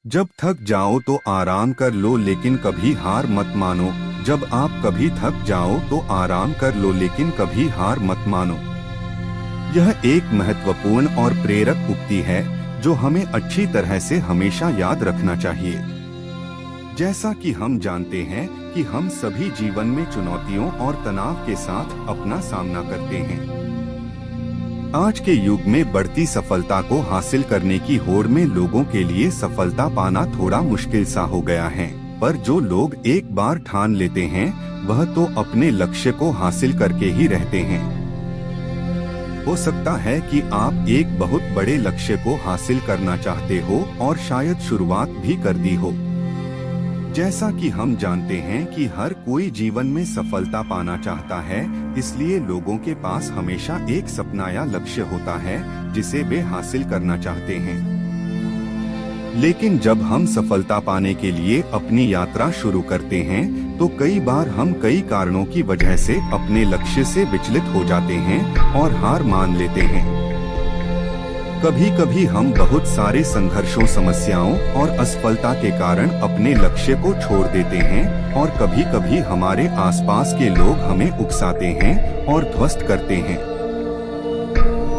जब थक जाओ तो आराम कर लो, लेकिन कभी हार मत मानो। जब आप कभी थक जाओ तो आराम कर लो, लेकिन कभी हार मत मानो। यह एक महत्वपूर्ण और प्रेरक उक्ति है जो हमें अच्छी तरह से हमेशा याद रखना चाहिए। जैसा कि हम जानते हैं कि हम सभी जीवन में चुनौतियों और तनाव के साथ अपना सामना करते हैं। आज के युग में बढ़ती सफलता को हासिल करने की होड़ में लोगों के लिए सफलता पाना थोड़ा मुश्किल सा हो गया है, पर जो लोग एक बार ठान लेते हैं वह तो अपने लक्ष्य को हासिल करके ही रहते हैं। हो सकता है कि आप एक बहुत बड़े लक्ष्य को हासिल करना चाहते हो और शायद शुरुआत भी कर दी हो। जैसा कि हम जानते हैं कि हर कोई जीवन में सफलता पाना चाहता है, इसलिए लोगों के पास हमेशा एक सपना या लक्ष्य होता है जिसे वे हासिल करना चाहते हैं। लेकिन जब हम सफलता पाने के लिए अपनी यात्रा शुरू करते हैं तो कई बार हम कई कारणों की वजह से अपने लक्ष्य से विचलित हो जाते हैं और हार मान लेते हैं। कभी कभी हम बहुत सारे संघर्षों, समस्याओं और असफलता के कारण अपने लक्ष्य को छोड़ देते हैं, और कभी कभी हमारे आसपास के लोग हमें उकसाते हैं और ध्वस्त करते हैं।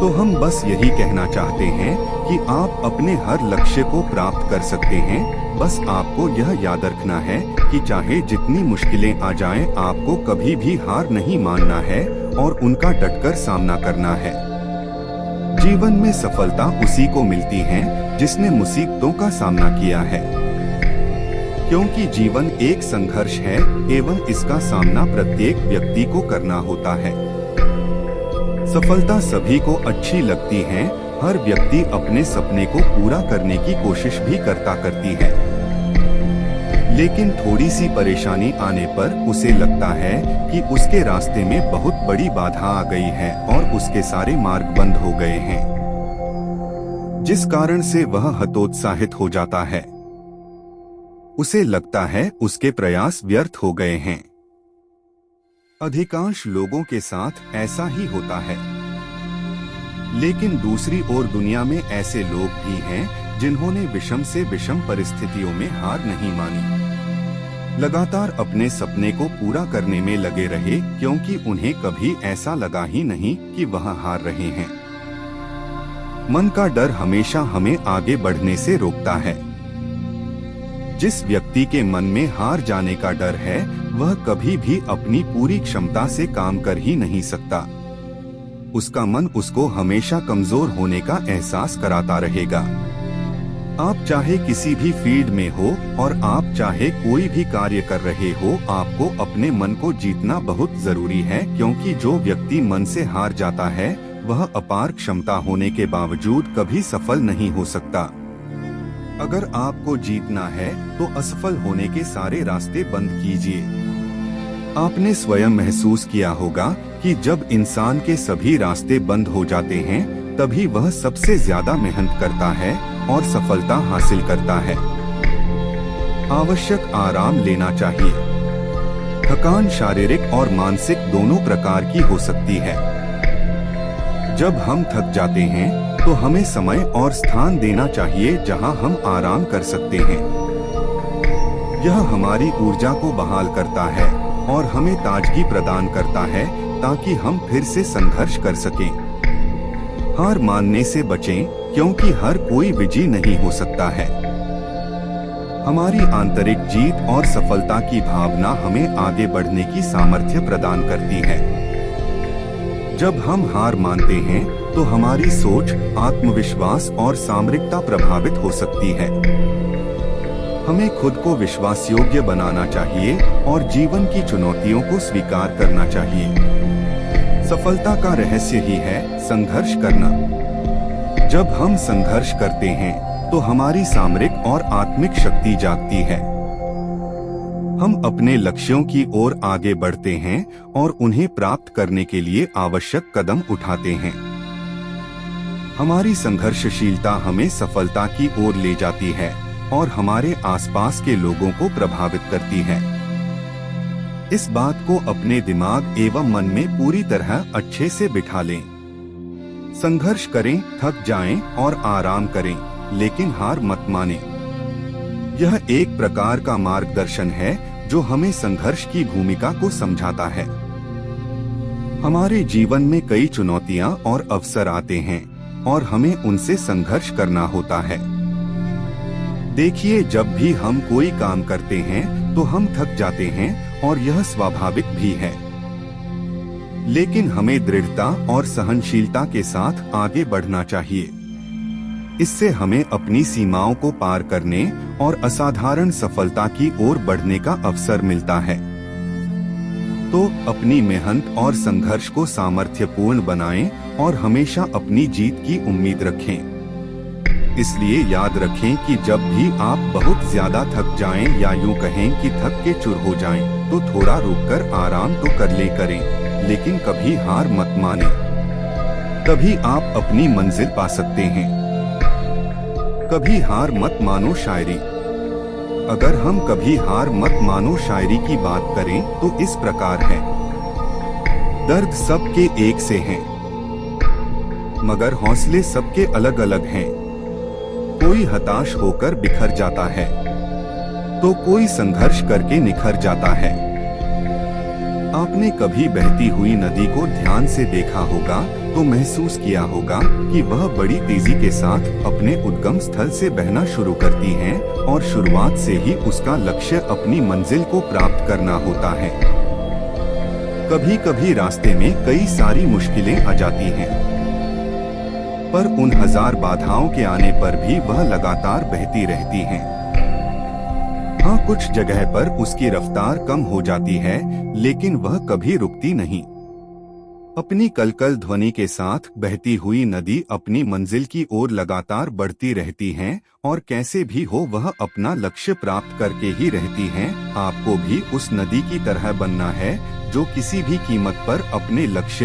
तो हम बस यही कहना चाहते हैं कि आप अपने हर लक्ष्य को प्राप्त कर सकते हैं। बस आपको यह याद रखना है कि चाहे जितनी मुश्किलें आ जाएं, आपको कभी भी हार नहीं मानना है और उनका डटकर सामना करना है। जीवन में सफलता उसी को मिलती है जिसने मुसीबतों का सामना किया है, क्योंकि जीवन एक संघर्ष है एवं इसका सामना प्रत्येक व्यक्ति को करना होता है। सफलता सभी को अच्छी लगती है, हर व्यक्ति अपने सपने को पूरा करने की कोशिश भी करती है, लेकिन थोड़ी सी परेशानी आने पर उसे लगता है कि उसके रास्ते में बहुत बड़ी बाधा आ गई है और उसके सारे मार्ग बंद हो गए हैं, जिस कारण से वह हतोत्साहित हो जाता है। उसे लगता है उसके प्रयास व्यर्थ हो गए हैं। अधिकांश लोगों के साथ ऐसा ही होता है, लेकिन दूसरी ओर दुनिया में ऐसे लोग भी हैं जिन्होंने विषम से विषम परिस्थितियों में हार नहीं मानी, लगातार अपने सपने को पूरा करने में लगे रहे, क्योंकि उन्हें कभी ऐसा लगा ही नहीं कि वह हार रहे हैं। मन का डर हमेशा हमें आगे बढ़ने से रोकता है। जिस व्यक्ति के मन में हार जाने का डर है वह कभी भी अपनी पूरी क्षमता से काम कर ही नहीं सकता। उसका मन उसको हमेशा कमजोर होने का एहसास कराता रहेगा। आप चाहे किसी भी फील्ड में हो और आप चाहे कोई भी कार्य कर रहे हो, आपको अपने मन को जीतना बहुत जरूरी है, क्योंकि जो व्यक्ति मन से हार जाता है वह अपार क्षमता होने के बावजूद कभी सफल नहीं हो सकता। अगर आपको जीतना है तो असफल होने के सारे रास्ते बंद कीजिए। आपने स्वयं महसूस किया होगा कि जब इंसान के सभी रास्ते बंद हो जाते हैं तभी वह सबसे ज्यादा मेहनत करता है और सफलता हासिल करता है। आवश्यक आराम लेना चाहिए। थकान शारीरिक और मानसिक दोनों प्रकार की हो सकती है। जब हम थक जाते हैं तो हमें समय और स्थान देना चाहिए जहां हम आराम कर सकते हैं। यह हमारी ऊर्जा को बहाल करता है और हमें ताजगी प्रदान करता है ताकि हम फिर से संघर्ष कर सकें। हार मानने से बचें, क्योंकि हर कोई विजयी नहीं हो सकता है। हमारी आंतरिक जीत और सफलता की भावना हमें आगे बढ़ने की सामर्थ्य प्रदान करती है। जब हम हार मानते हैं तो हमारी सोच, आत्मविश्वास और सामरिकता प्रभावित हो सकती है। हमें खुद को विश्वास योग्य बनाना चाहिए और जीवन की चुनौतियों को स्वीकार करना चाहिए। सफलता का रहस्य ही है संघर्ष करना। जब हम संघर्ष करते हैं तो हमारी सामरिक और आत्मिक शक्ति जागती है। हम अपने लक्ष्यों की ओर आगे बढ़ते हैं और उन्हें प्राप्त करने के लिए आवश्यक कदम उठाते हैं। हमारी संघर्षशीलता हमें सफलता की ओर ले जाती है और हमारे आसपास के लोगों को प्रभावित करती है। इस बात को अपने दिमाग एवं मन में पूरी तरह अच्छे से बिठा लें। संघर्ष करें, थक जाएं और आराम करें, लेकिन हार मत मानें। यह एक प्रकार का मार्गदर्शन है जो हमें संघर्ष की भूमिका को समझाता है। हमारे जीवन में कई चुनौतियां और अवसर आते हैं और हमें उनसे संघर्ष करना होता है। देखिए, जब भी हम कोई काम करते हैं तो हम थक जाते हैं और यह स्वाभाविक भी है, लेकिन हमें दृढ़ता और सहनशीलता के साथ आगे बढ़ना चाहिए। इससे हमें अपनी सीमाओं को पार करने और असाधारण सफलता की ओर बढ़ने का अवसर मिलता है। तो अपनी मेहनत और संघर्ष को सामर्थ्यपूर्ण बनाएं और हमेशा अपनी जीत की उम्मीद रखें। इसलिए याद रखें कि जब भी आप बहुत ज्यादा थक जाएं या यूं कहें कि थक के चूर हो जाएं, तो थोड़ा रुककर आराम तो कर ले करें, लेकिन कभी हार मत मानें। तभी आप अपनी मंजिल पा सकते हैं। कभी हार मत मानो शायरी। अगर हम कभी हार मत मानो शायरी की बात करें तो इस प्रकार है। दर्द सबके एक से हैं, मगर हौसले सबके अलग अलग हैं। कोई हताश होकर बिखर जाता है, तो कोई संघर्ष करके निखर जाता है। आपने कभी बहती हुई नदी को ध्यान से देखा होगा तो महसूस किया होगा कि वह बड़ी तेजी के साथ अपने उद्गम स्थल से बहना शुरू करती है और शुरुआत से ही उसका लक्ष्य अपनी मंजिल को प्राप्त करना होता है। कभी कभी रास्ते में कई सारी मुश्किलें आ जाती हैं, पर उन हजार बाधाओं के आने पर भी वह लगातार बहती रहती हैं। हाँ, कुछ जगह पर उसकी रफ्तार कम हो जाती है, लेकिन वह कभी रुकती नहीं। अपनी कलकल ध्वनि के साथ बहती हुई नदी अपनी मंजिल की ओर लगातार बढ़ती रहती है और कैसे भी हो वह अपना लक्ष्य प्राप्त करके ही रहती है। आपको भी उस नदी की तरह बनना है जो किसी भी कीमत पर अपने लक्ष्य